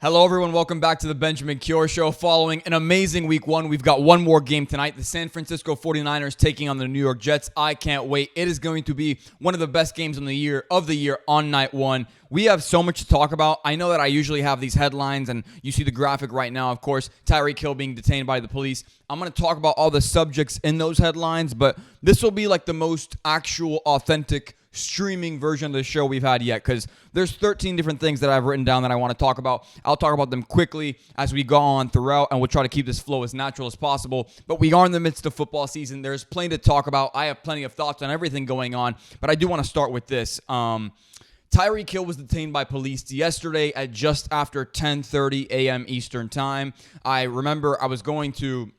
Hello, everyone. Welcome back to the Benjamin Cure Show. Following an amazing week one, we've got one more game tonight. The San Francisco 49ers taking on the New York Jets. I can't wait. It is going to be one of the best games of the year on night one. We have so much to talk about. I know that I usually have these headlines, and you see the graphic right now, of course, Tyreek Hill being detained by the police. I'm going to talk about all the subjects in those headlines, but this will be like the most actual, authentic streaming version of the show we've had yet, because there's 13 different things that I've written down that I want to talk about. I'll talk about them quickly as we go on throughout, and we'll try to keep this flow as natural as possible. But we are in the midst of football season. There's plenty to talk about. I have plenty of thoughts on everything going on, but I do want to start with this. Tyreek Hill was detained by police yesterday at just after 10:30 a.m. Eastern time. I remember I was going to,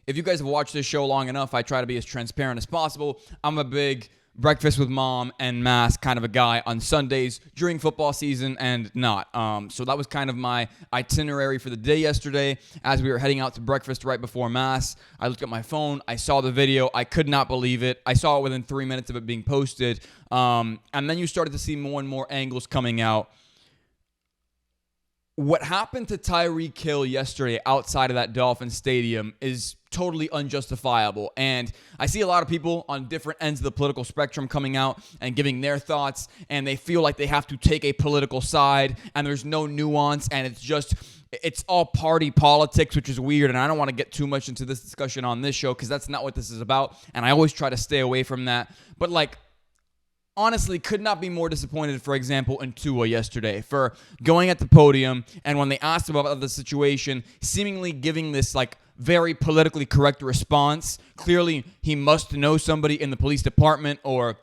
if you guys have watched this show long enough, I try to be as transparent as possible. I'm a big breakfast with mom and mass kind of a guy on Sundays during football season and not. So that was kind of my itinerary for the day yesterday. As we were heading out to breakfast right before mass, I looked at my phone. I saw the video. I could not believe it. I saw it within 3 minutes of it being posted. And then you started to see more and more angles coming out. What happened to Tyreek Hill yesterday outside of that Dolphins stadium is totally unjustifiable. And I see a lot of people on different ends of the political spectrum coming out and giving their thoughts, and they feel like they have to take a political side, and there's no nuance, and it's all party politics, which is weird. And I don't want to get too much into this discussion on this show because that's not what this is about. And I always try to stay away from that. But honestly, could not be more disappointed, for example, in Tua yesterday for going at the podium, and when they asked him about the situation, seemingly giving this very politically correct response. Clearly, he must know somebody in the police department or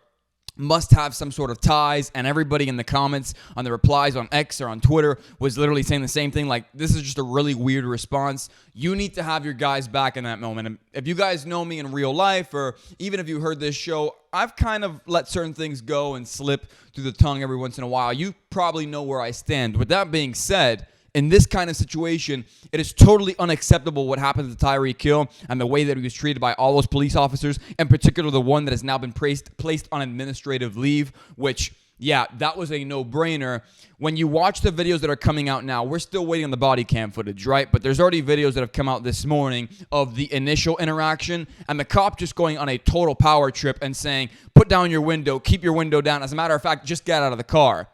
must have some sort of ties, and everybody in the comments on the replies on X or on Twitter was literally saying the same thing. This is just a really weird response. You need to have your guys back in that moment. And if you guys know me in real life, or even if you heard this show, I've kind of let certain things go and slip through the tongue every once in a while. You probably know where I stand. With that being said, in this kind of situation, it is totally unacceptable what happened to Tyreek Hill and the way that he was treated by all those police officers, in particular the one that has now been placed on administrative leave, which, yeah, that was a no-brainer. When you watch the videos that are coming out now, we're still waiting on the body cam footage, right? But there's already videos that have come out this morning of the initial interaction and the cop just going on a total power trip and saying, put down your window, keep your window down. As a matter of fact, just get out of the car.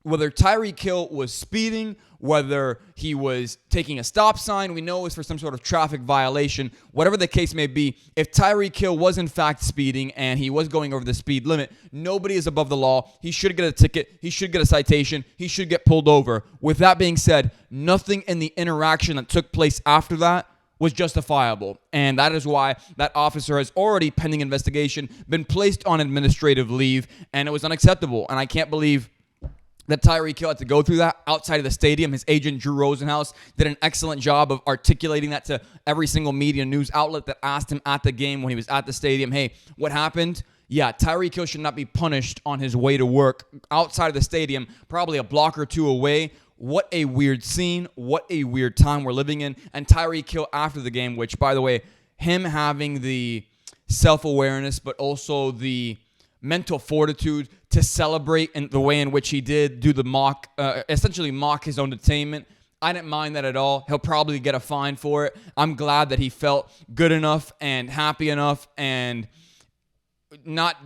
Whether Tyreek Hill was speeding, whether he was taking a stop sign, we know it was for some sort of traffic violation. Whatever the case may be, if Tyreek Hill was in fact speeding and he was going over the speed limit, nobody is above the law. He should get a ticket. He should get a citation. He should get pulled over. With that being said, nothing in the interaction that took place after that was justifiable. And that is why that officer has already, pending investigation, been placed on administrative leave, and it was unacceptable. And I can't believe that Tyreek Hill had to go through that outside of the stadium. His agent, Drew Rosenhaus, did an excellent job of articulating that to every single media news outlet that asked him at the game when he was at the stadium, hey, what happened? Yeah, Tyreek Hill should not be punished on his way to work outside of the stadium, probably a block or two away. What a weird scene. What a weird time we're living in. And Tyreek Hill after the game, which, by the way, him having the self-awareness, but also the mental fortitude to celebrate in the way in which he did, do the essentially mock his own detainment. I didn't mind that at all. He'll probably get a fine for it. I'm glad that he felt good enough and happy enough and not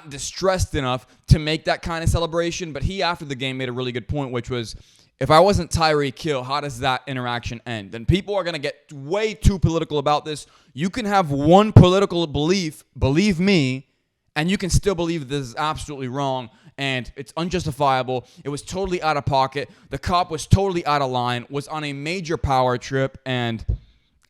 distressed enough to make that kind of celebration. But he, after the game, made a really good point, which was, if I wasn't Tyreek Hill, how does that interaction end? And people are going to get way too political about this. You can have one political belief, believe me, and you can still believe this is absolutely wrong, and it's unjustifiable. It was totally out of pocket. The cop was totally out of line, was on a major power trip, and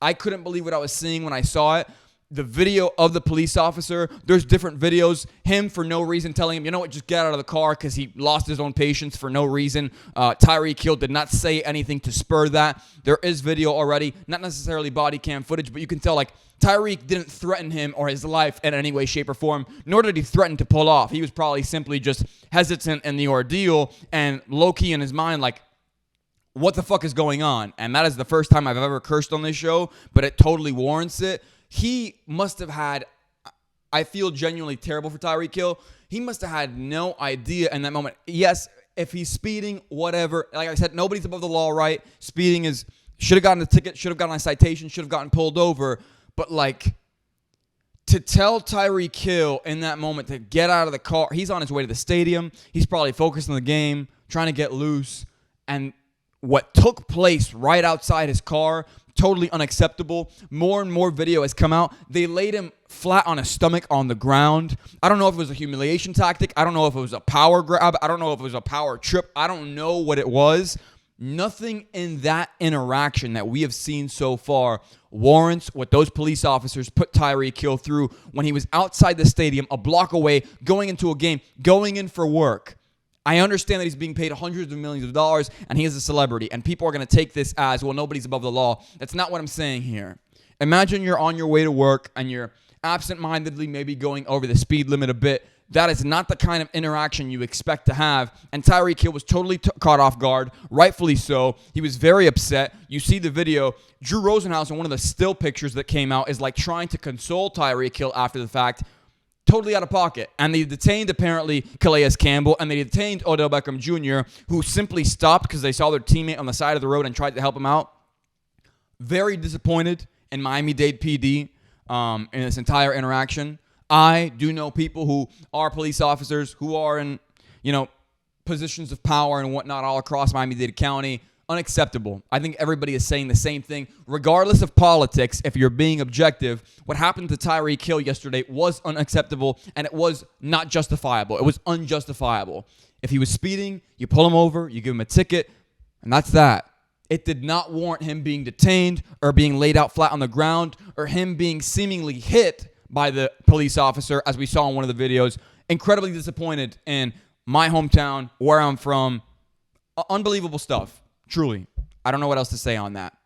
I couldn't believe what I was seeing when I saw it. The video of the police officer, there's different videos, him for no reason telling him, you know what, just get out of the car because he lost his own patience for no reason. Tyreek Hill did not say anything to spur that. There is video already, not necessarily body cam footage, but you can tell Tyreek didn't threaten him or his life in any way, shape, or form, nor did he threaten to pull off. He was probably simply just hesitant in the ordeal and low-key in his mind what the fuck is going on? And that is the first time I've ever cursed on this show, but it totally warrants it. He must have had, I feel genuinely terrible for Tyreek Hill. He must have had no idea in that moment. Yes, if he's speeding, whatever. Like I said, nobody's above the law, right? Speeding should have gotten a ticket, should have gotten a citation, should have gotten pulled over. But like, to tell Tyreek Hill in that moment to get out of the car, he's on his way to the stadium. He's probably focused on the game, trying to get loose. And what took place right outside his car, totally unacceptable. More and more video has come out. They laid him flat on his stomach on the ground. I don't know if it was a humiliation tactic. I don't know if it was a power grab. I don't know if it was a power trip. I don't know what it was. Nothing in that interaction that we have seen so far warrants what those police officers put Tyreek Hill through when he was outside the stadium, a block away, going into a game, going in for work. I understand that he's being paid hundreds of millions of dollars and he is a celebrity, and people are going to take this as, well, nobody's above the law. That's not what I'm saying here. Imagine you're on your way to work and you're absent-mindedly maybe going over the speed limit a bit. That is not the kind of interaction you expect to have. And Tyreek Hill was totally caught off guard, rightfully so. He was very upset. You see the video. Drew Rosenhaus, in one of the still pictures that came out, is like trying to console Tyreek Hill after the fact. Totally out of pocket. And they detained, apparently, Calais Campbell, and they detained Odell Beckham Jr., who simply stopped because they saw their teammate on the side of the road and tried to help him out. Very disappointed in Miami-Dade PD in this entire interaction. I do know people who are police officers, who are in, positions of power and whatnot all across Miami-Dade County. Unacceptable. I think everybody is saying the same thing. Regardless of politics, if you're being objective, what happened to Tyreek Hill yesterday was unacceptable, and it was not justifiable. It was unjustifiable. If he was speeding, you pull him over, you give him a ticket, and that's that. It did not warrant him being detained or being laid out flat on the ground or him being seemingly hit by the police officer, as we saw in one of the videos. Incredibly disappointed in my hometown, where I'm from. Unbelievable stuff. Truly. I don't know what else to say on that.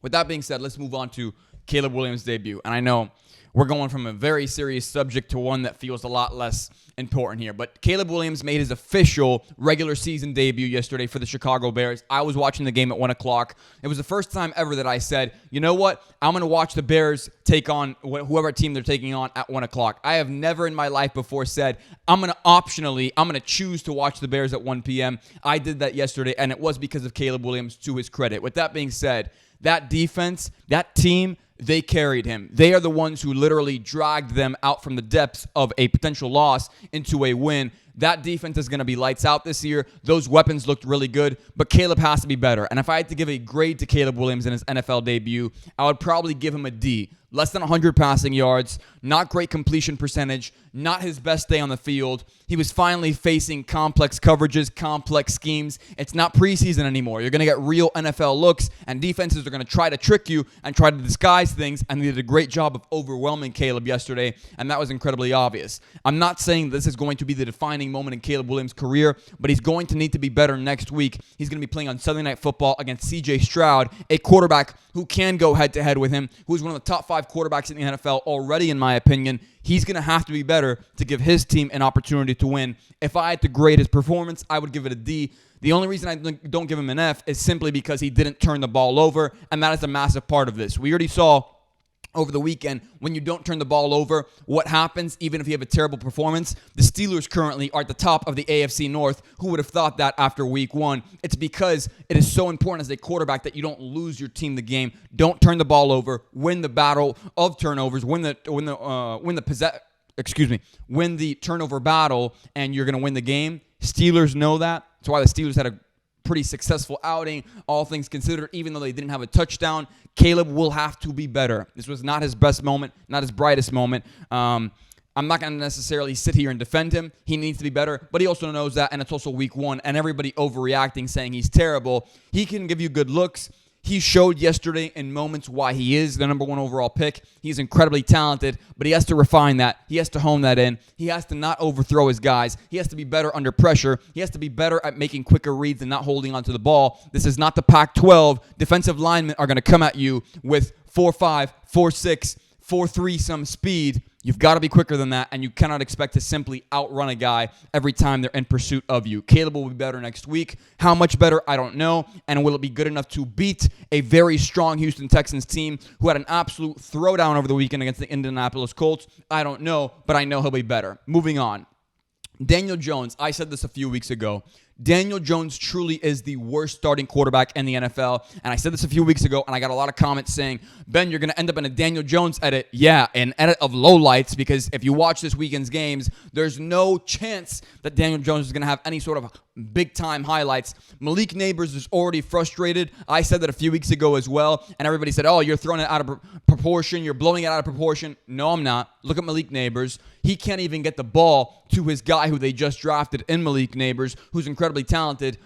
With that being said, let's move on to Caleb Williams' debut. And I know we're going from a very serious subject to one that feels a lot less important here. But Caleb Williams made his official regular season debut yesterday for the Chicago Bears. I was watching the game at 1 o'clock. It was the first time ever that I said, you know what? I'm going to watch the Bears take on whoever team they're taking on at 1 o'clock. I have never in my life before said, I'm going to choose to watch the Bears at 1 p.m. I did that yesterday, and it was because of Caleb Williams, to his credit. With that being said, that defense, that team, they carried him. They are the ones who literally dragged them out from the depths of a potential loss into a win. That defense is going to be lights out this year. Those weapons looked really good, but Caleb has to be better. And if I had to give a grade to Caleb Williams in his NFL debut, I would probably give him a D. Less than 100 passing yards, not great completion percentage, not his best day on the field. He was finally facing complex coverages, complex schemes. It's not preseason anymore. You're going to get real NFL looks, and defenses are going to try to trick you and try to disguise things, and they did a great job of overwhelming Caleb yesterday, and that was incredibly obvious. I'm not saying this is going to be the defining moment in Caleb Williams' career, but he's going to need to be better next week. He's going to be playing on Sunday Night Football against C.J. Stroud, a quarterback who can go head-to-head with him, who's one of the top 5 quarterbacks in the NFL already, in my opinion. He's going to have to be better to give his team an opportunity to win. If I had to grade his performance, I would give it a D. The only reason I don't give him an F is simply because he didn't turn the ball over, and that is a massive part of this. We already saw over the weekend, when you don't turn the ball over, what happens even if you have a terrible performance? The Steelers currently are at the top of the AFC North. Who would have thought that after week 1? It's because it is so important as a quarterback that you don't lose your team the game. Don't turn the ball over. Win the battle of turnovers. Win the turnover battle, and you're going to win the game. Steelers know that. That's why the Steelers had a pretty successful outing, all things considered, even though they didn't have a touchdown. Caleb will have to be better. This was not his best moment, not his brightest moment. I'm not going to necessarily sit here and defend him. He needs to be better, but he also knows that, and it's also week 1, and everybody overreacting, saying he's terrible. He can give you good looks. He showed yesterday in moments why he is the number 1 overall pick. He's incredibly talented, but he has to refine that. He has to hone that in. He has to not overthrow his guys. He has to be better under pressure. He has to be better at making quicker reads and not holding onto the ball. This is not the Pac-12. Defensive linemen are going to come at you with 4.5, 4.6, 4.3 some speed. You've got to be quicker than that, and you cannot expect to simply outrun a guy every time they're in pursuit of you. Caleb will be better next week. How much better, I don't know. And will it be good enough to beat a very strong Houston Texans team who had an absolute throwdown over the weekend against the Indianapolis Colts? I don't know, but I know he'll be better. Moving on. Daniel Jones, I said this a few weeks ago. Daniel Jones truly is the worst starting quarterback in the NFL. And I said this a few weeks ago, and I got a lot of comments saying, Ben, you're going to end up in a Daniel Jones edit. Yeah, an edit of lowlights, because if you watch this weekend's games, there's no chance that Daniel Jones is going to have any sort of big-time highlights. Malik Neighbors is already frustrated. I said that a few weeks ago as well, and everybody said, oh, you're throwing it out of proportion. You're blowing it out of proportion. No, I'm not. Look at Malik Neighbors. He can't even get the ball to his guy who they just drafted in Malik Neighbors, who's incredibly talented.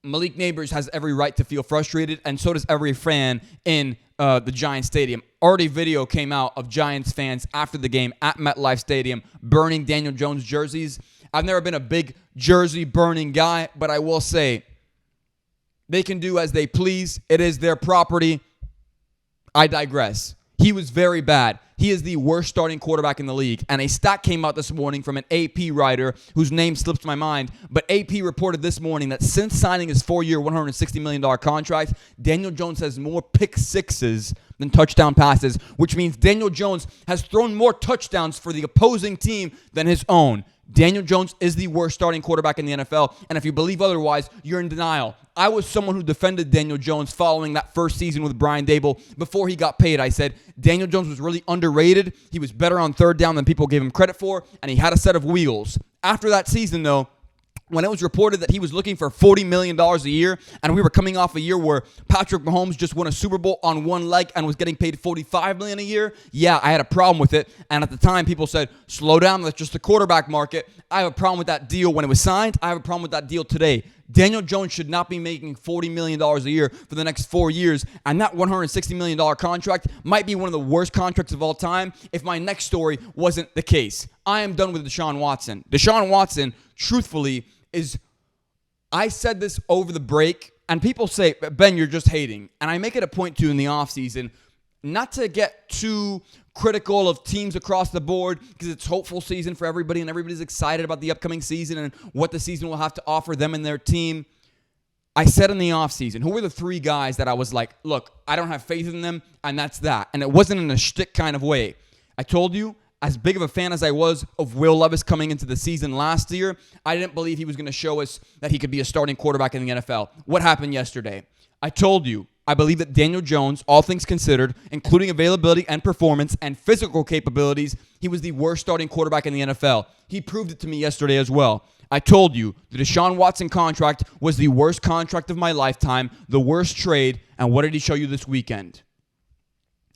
Malik Neighbors has every right to feel frustrated, and so does every fan in the Giants Stadium. Already video came out of Giants fans after the game at MetLife Stadium burning Daniel Jones jerseys. I've never been a big jersey burning guy, but I will say they can do as they please. It is their property. I digress. He was very bad. He is the worst starting quarterback in the league. And a stat came out this morning from an AP writer whose name slips my mind. But AP reported this morning that since signing his 4-year, $160 million contract, Daniel Jones has more pick sixes than touchdown passes, which means Daniel Jones has thrown more touchdowns for the opposing team than his own. Daniel Jones is the worst starting quarterback in the NFL, and if you believe otherwise, you're in denial. I was someone who defended Daniel Jones following that first season with Brian Daboll before he got paid. I said Daniel Jones was really underrated. He was better on third down than people gave him credit for, and he had a set of wheels. After that season, though, when it was reported that he was looking for $40 million a year, and we were coming off a year where Patrick Mahomes just won a Super Bowl on one leg and was getting paid $45 million a year, yeah, I had a problem with it. And at the time, people said, slow down, that's just the quarterback market. I have a problem with that deal when it was signed. I have a problem with that deal today. Daniel Jones should not be making $40 million a year for the next 4 years, and that $160 million contract might be one of the worst contracts of all time if my next story wasn't the case. I am done with Deshaun Watson. Deshaun Watson, truthfully, I said this over the break, and people say, Ben, you're just hating. And I make it a point to in the offseason not to get too critical of teams across the board because it's hopeful season for everybody and everybody's excited about the upcoming season and what the season will have to offer them and their team. I said in the offseason, who were the three guys that I was like, look, I don't have faith in them, and that's that. And it wasn't in a shtick kind of way. I told you, as big of a fan as I was of Will Levis coming into the season last year, I didn't believe he was going to show us that he could be a starting quarterback in the NFL. What happened yesterday? I told you, I believe that Daniel Jones, all things considered, including availability and performance and physical capabilities, he was the worst starting quarterback in the NFL. He proved it to me yesterday as well. I told you the Deshaun Watson contract was the worst contract of my lifetime, the worst trade, and what did he show you this weekend?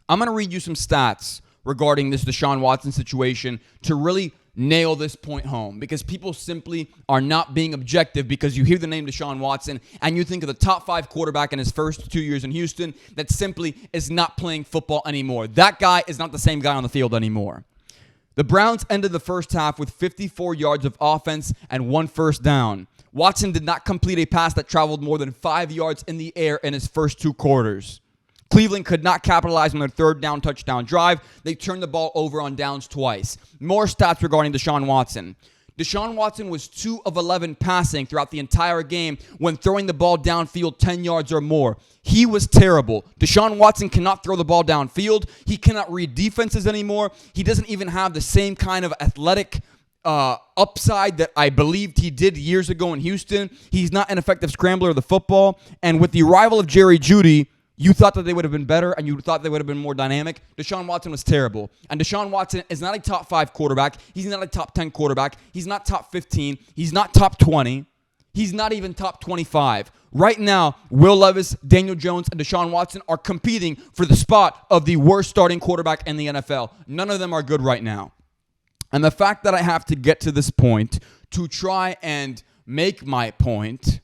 I'm going to read you some stats regarding this Deshaun Watson situation to really nail this point home, because people simply are not being objective because you hear the name Deshaun Watson and you think of the top 5 quarterback in his first 2 years in Houston that simply is not playing football anymore. That guy is not the same guy on the field anymore. The Browns ended the first half with 54 yards of offense and 1 first down. Watson did not complete a pass that traveled more than 5 yards in the air in his first 2 quarters. Cleveland could not capitalize on their third down touchdown drive. They turned the ball over on downs twice. More stats regarding Deshaun Watson. Deshaun Watson was 2 of 11 passing throughout the entire game when throwing the ball downfield 10 yards or more. He was terrible. Deshaun Watson cannot throw the ball downfield. He cannot read defenses anymore. He doesn't even have the same kind of athletic upside that I believed he did years ago in Houston. He's not an effective scrambler of the football. And with the arrival of Jerry Jeudy, you thought that they would have been better and you thought they would have been more dynamic. Deshaun Watson was terrible. And Deshaun Watson is not a top 5 quarterback. He's not a top 10 quarterback. He's not top 15. He's not top 20. He's not even top 25. Right now, Will Levis, Daniel Jones, and Deshaun Watson are competing for the spot of the worst starting quarterback in the NFL. None of them are good right now. And the fact that I have to get to this point to try and make my point,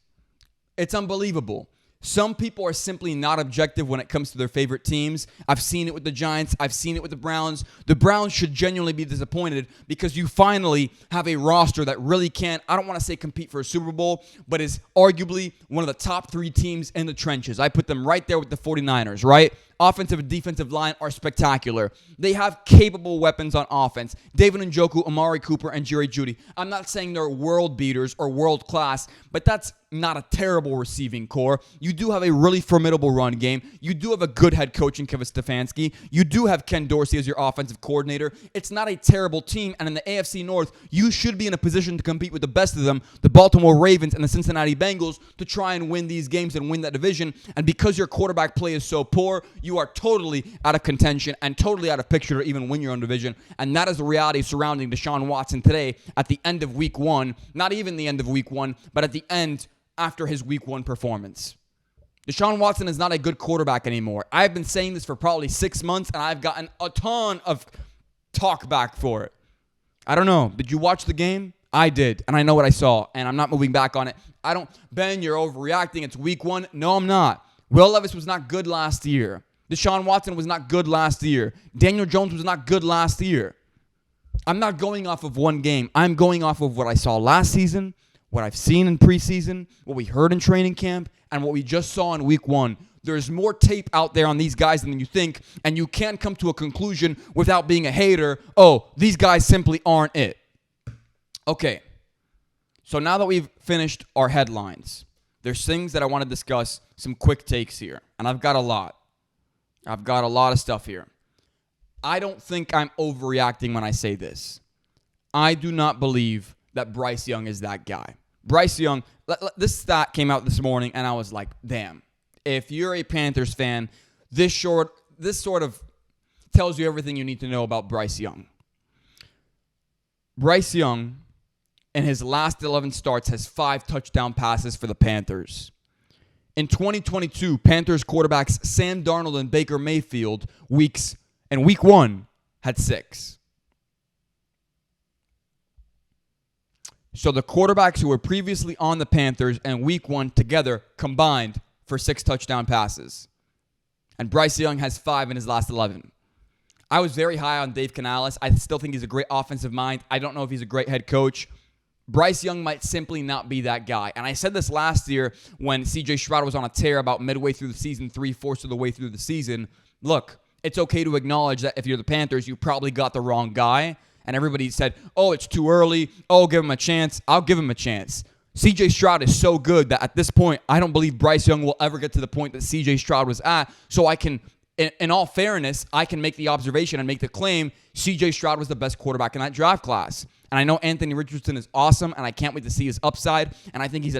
it's unbelievable. Some people are simply not objective when it comes to their favorite teams. I've seen it with the Giants. I've seen it with the Browns. The Browns should genuinely be disappointed because you finally have a roster that really can, I don't want to say compete for a Super Bowl, but is arguably one of the top 3 teams in the trenches. I put them right there with the 49ers, right? Offensive and defensive line are spectacular. They have capable weapons on offense. David Njoku, Amari Cooper, and Jerry Jeudy. I'm not saying they're world beaters or world class, but that's not a terrible receiving core. You do have a really formidable run game. You do have a good head coach in Kevin Stefanski. You do have Ken Dorsey as your offensive coordinator. It's not a terrible team. And in the AFC North, you should be in a position to compete with the best of them, the Baltimore Ravens and the Cincinnati Bengals, to try and win these games and win that division. And because your quarterback play is so poor, you are totally out of contention and totally out of picture to even win your own division. And that is the reality surrounding Deshaun Watson today at the end of week one. Not even the end of week one, but at the end after his week one performance. Deshaun Watson is not a good quarterback anymore. I've been saying this for probably 6 months, and I've gotten a ton of talk back for it. I don't know. Did you watch the game? I did, and I know what I saw, and I'm not moving back on it. Ben, you're overreacting. It's week one. No, I'm not. Will Levis was not good last year. Deshaun Watson was not good last year. Daniel Jones was not good last year. I'm not going off of one game. I'm going off of what I saw last season, what I've seen in preseason, what we heard in training camp, and what we just saw in week one. There's more tape out there on these guys than you think, and you can't come to a conclusion without being a hater. Oh, these guys simply aren't it. Okay, so now that we've finished our headlines, there's things that I want to discuss, some quick takes here, and I've got a lot. I've got a lot of stuff here. I don't think I'm overreacting when I say this. I do not believe that Bryce Young is that guy. Bryce Young, this stat came out this morning, and I was like, damn. If you're a Panthers fan, this sort of tells you everything you need to know about Bryce Young. Bryce Young, in his last 11 starts, has 5 touchdown passes for the Panthers. In 2022, Panthers quarterbacks Sam Darnold and Baker Mayfield week one had 6. So the quarterbacks who were previously on the Panthers and week one together combined for 6 touchdown passes. And Bryce Young has 5 in his last 11. I was very high on Dave Canales. I still think he's a great offensive mind. I don't know if he's a great head coach. Bryce Young might simply not be that guy. And I said this last year when C.J. Stroud was on a tear about midway through the season, 3/4 of the way through the season. Look, it's okay to acknowledge that if you're the Panthers, you probably got the wrong guy. And everybody said, oh, it's too early. Oh, give him a chance. I'll give him a chance. C.J. Stroud is so good that at this point, I don't believe Bryce Young will ever get to the point that C.J. Stroud was at. So I can, in all fairness, I can make the observation and make the claim C.J. Stroud was the best quarterback in that draft class. And I know Anthony Richardson is awesome, and I can't wait to see his upside. And I think he's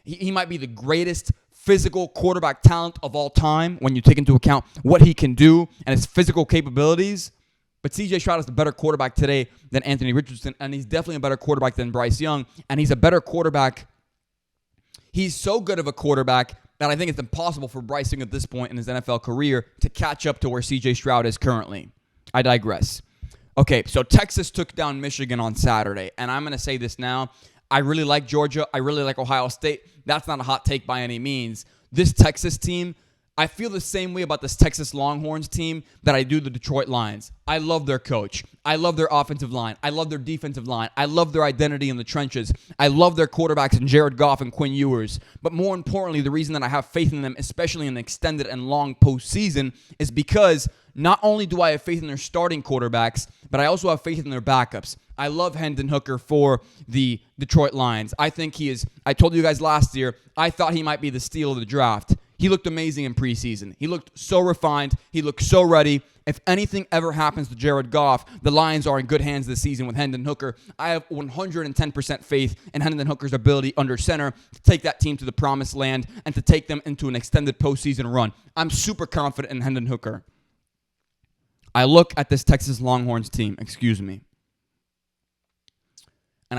he might be the greatest physical quarterback talent of all time when you take into account what he can do and his physical capabilities. But C.J. Stroud is the better quarterback today than Anthony Richardson, and he's definitely a better quarterback than Bryce Young, and he's a better quarterback. He's so good of a quarterback that I think it's impossible for Bryce Young at this point in his NFL career to catch up to where C.J. Stroud is currently. I digress. Okay, so Texas took down Michigan on Saturday, and I'm going to say this now. I really like Georgia. I really like Ohio State. That's not a hot take by any means. This Texas team, I feel the same way about this Texas Longhorns team that I do the Detroit Lions. I love their coach. I love their offensive line. I love their defensive line. I love their identity in the trenches. I love their quarterbacks in Jared Goff and Quinn Ewers. But more importantly, the reason that I have faith in them, especially in the extended and long postseason, is because not only do I have faith in their starting quarterbacks, but I also have faith in their backups. I love Hendon Hooker for the Detroit Lions. I think he is, I told you guys last year, I thought he might be the steal of the draft. He looked amazing in preseason. He looked so refined. He looked so ready. If anything ever happens to Jared Goff, the Lions are in good hands this season with Hendon Hooker. I have 110% faith in Hendon Hooker's ability under center to take that team to the promised land and to take them into an extended postseason run. I'm super confident in Hendon Hooker. I look at this Texas Longhorns team, and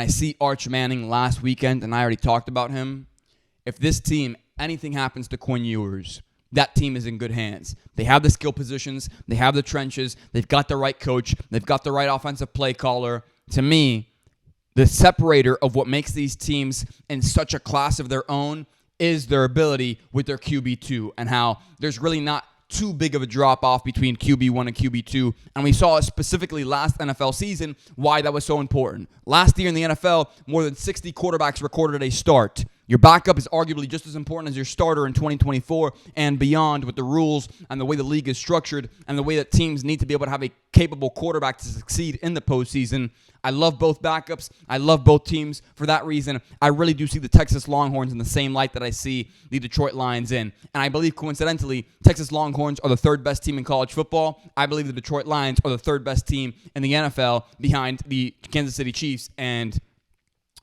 I see Arch Manning last weekend, and I already talked about him. If this team, anything happens to Quinn Ewers, that team is in good hands. They have the skill positions. They have the trenches. They've got the right coach. They've got the right offensive play caller. To me, the separator of what makes these teams in such a class of their own is their ability with their QB2 and how there's really not too big of a drop-off between QB1 and QB2. And we saw specifically last NFL season why that was so important. Last year in the NFL, more than 60 quarterbacks recorded a start. Your backup is arguably just as important as your starter in 2024 and beyond, with the rules and the way the league is structured and the way that teams need to be able to have a capable quarterback to succeed in the postseason. I love both backups. I love both teams. For that reason, I really do see the Texas Longhorns in the same light that I see the Detroit Lions in. And I believe, coincidentally, Texas Longhorns are the third best team in college football. I believe the Detroit Lions are the third best team in the NFL behind the Kansas City Chiefs and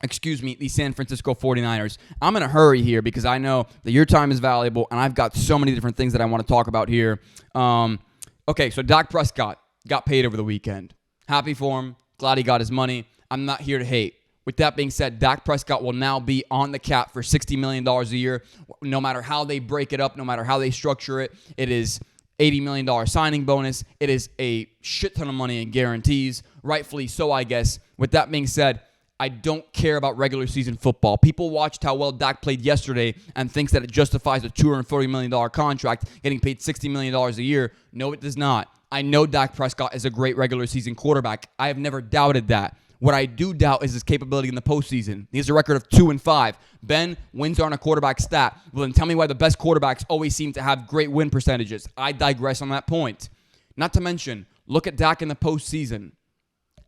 the San Francisco 49ers. I'm in a hurry here because I know that your time is valuable, and I've got so many different things that I want to talk about here. Okay, so Dak Prescott got paid over the weekend. Happy for him. Glad he got his money. I'm not here to hate. With that being said, Dak Prescott will now be on the cap for $60 million a year. No matter how they break it up, no matter how they structure it, it is $80 million signing bonus. It is a shit ton of money in guarantees. Rightfully so, I guess. With that being said, I don't care about regular season football. People watched how well Dak played yesterday and thinks that it justifies a $240 million contract, getting paid $60 million a year. No, it does not. I know Dak Prescott is a great regular season quarterback. I have never doubted that. What I do doubt is his capability in the postseason. He has a record of 2-5. Ben, wins aren't a quarterback stat. Well, then tell me why the best quarterbacks always seem to have great win percentages. I digress on that point. Not to mention, look at Dak in the postseason.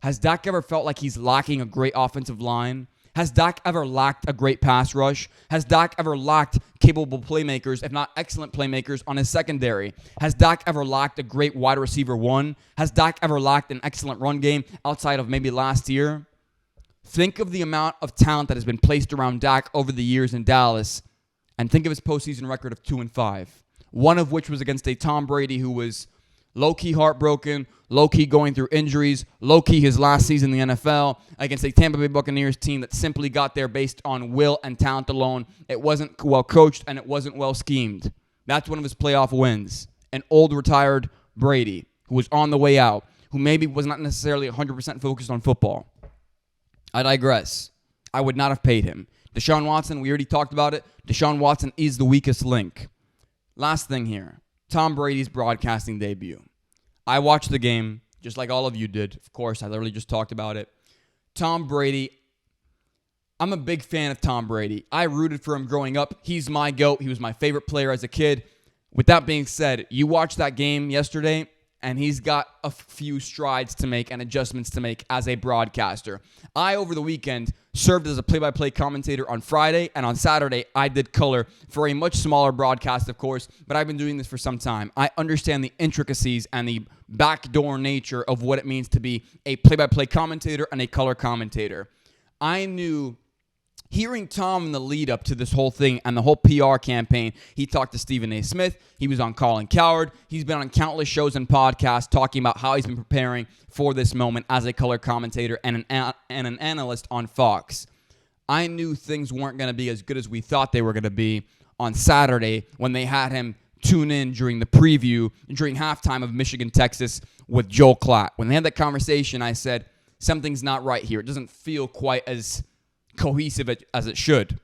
Has Dak ever felt like he's lacking a great offensive line? Has Dak ever lacked a great pass rush? Has Dak ever lacked capable playmakers, if not excellent playmakers, on his secondary? Has Dak ever lacked a great wide receiver one? Has Dak ever lacked an excellent run game outside of maybe last year? Think of the amount of talent that has been placed around Dak over the years in Dallas, and think of his postseason record of 2-5. One of which was against a Tom Brady who was low-key heartbroken, low-key going through injuries, low-key his last season in the NFL, against a Tampa Bay Buccaneers team that simply got there based on will and talent alone. It wasn't well coached, and it wasn't well schemed. That's one of his playoff wins. An old retired Brady who was on the way out, who maybe was not necessarily 100% focused on football. I digress. I would not have paid him. Deshaun Watson, we already talked about it. Deshaun Watson is the weakest link. Last thing here. Tom Brady's broadcasting debut. I watched the game, just like all of you did. Of course, I literally just talked about it. Tom Brady, I'm a big fan of Tom Brady. I rooted for him growing up. He's my GOAT. He was my favorite player as a kid. With that being said, you watched that game yesterday, and he's got a few strides to make and adjustments to make as a broadcaster. I, over the weekend, served as a play-by-play commentator on Friday, and on Saturday, I did color for a much smaller broadcast, of course, but I've been doing this for some time. I understand the intricacies and the backdoor nature of what it means to be a play-by-play commentator and a color commentator. I knew, hearing Tom in the lead up to this whole thing and the whole PR campaign, he talked to Stephen A. Smith. He was on Colin Cowherd. He's been on countless shows and podcasts talking about how he's been preparing for this moment as a color commentator and an analyst on Fox. I knew things weren't going to be as good as we thought they were going to be on Saturday when they had him tune in during the preview, during halftime of Michigan-Texas with Joel Klatt. When they had that conversation, I said, something's not right here. It doesn't feel quite as cohesive as it should.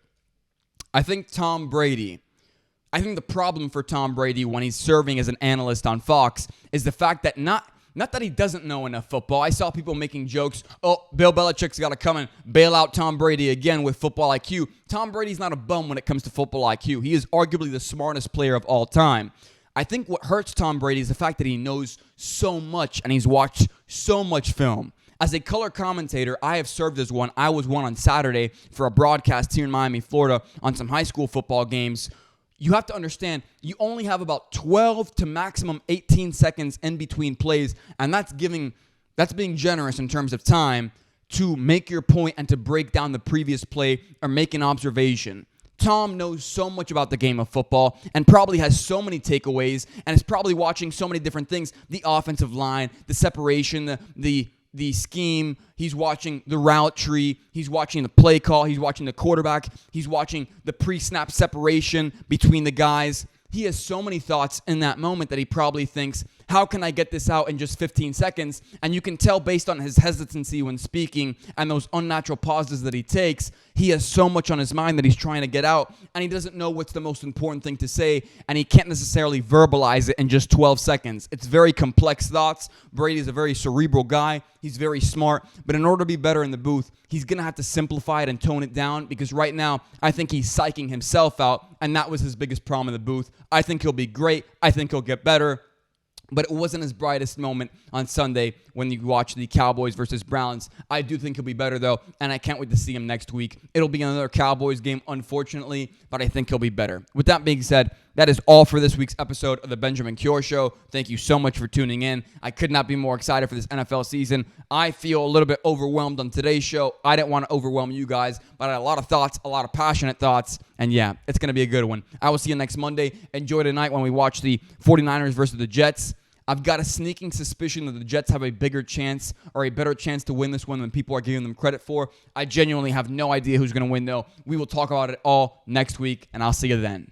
I think the problem for Tom Brady when he's serving as an analyst on Fox is the fact that not that he doesn't know enough football. I saw people making jokes, Bill Belichick's got to come and bail out Tom Brady again with football IQ. Tom Brady's not a bum when it comes to football IQ. He is arguably the smartest player of all time. I think what hurts Tom Brady is the fact that he knows so much and he's watched so much film. As a color commentator, I have served as one. I was one on Saturday for a broadcast here in Miami, Florida, on some high school football games. You have to understand, you only have about 12 to maximum 18 seconds in between plays, and that's being generous in terms of time to make your point and to break down the previous play or make an observation. Tom knows so much about the game of football and probably has so many takeaways and is probably watching so many different things. The offensive line, the separation, the scheme, he's watching the route tree, he's watching the play call, he's watching the quarterback, he's watching the pre-snap separation between the guys. He has so many thoughts in that moment that he probably thinks how can I get this out in just 15 seconds? And you can tell based on his hesitancy when speaking and those unnatural pauses that he takes, he has so much on his mind that he's trying to get out, and he doesn't know what's the most important thing to say, and he can't necessarily verbalize it in just 12 seconds. It's very complex thoughts. Brady's a very cerebral guy. He's very smart, but in order to be better in the booth, he's going to have to simplify it and tone it down, because right now, I think he's psyching himself out, and that was his biggest problem in the booth. I think he'll be great. I think he'll get better. But it wasn't his brightest moment on Sunday when you watch the Cowboys versus Browns. I do think he'll be better, though, and I can't wait to see him next week. It'll be another Cowboys game, unfortunately, but I think he'll be better. With that being said, that is all for this week's episode of The Benjamin Cure Show. Thank you so much for tuning in. I could not be more excited for this NFL season. I feel a little bit overwhelmed on today's show. I didn't want to overwhelm you guys, but I had a lot of thoughts, a lot of passionate thoughts, and yeah, it's going to be a good one. I will see you next Monday. Enjoy tonight when we watch the 49ers versus the Jets. I've got a sneaking suspicion that the Jets have a bigger chance or a better chance to win this one than people are giving them credit for. I genuinely have no idea who's going to win, though. We will talk about it all next week, and I'll see you then.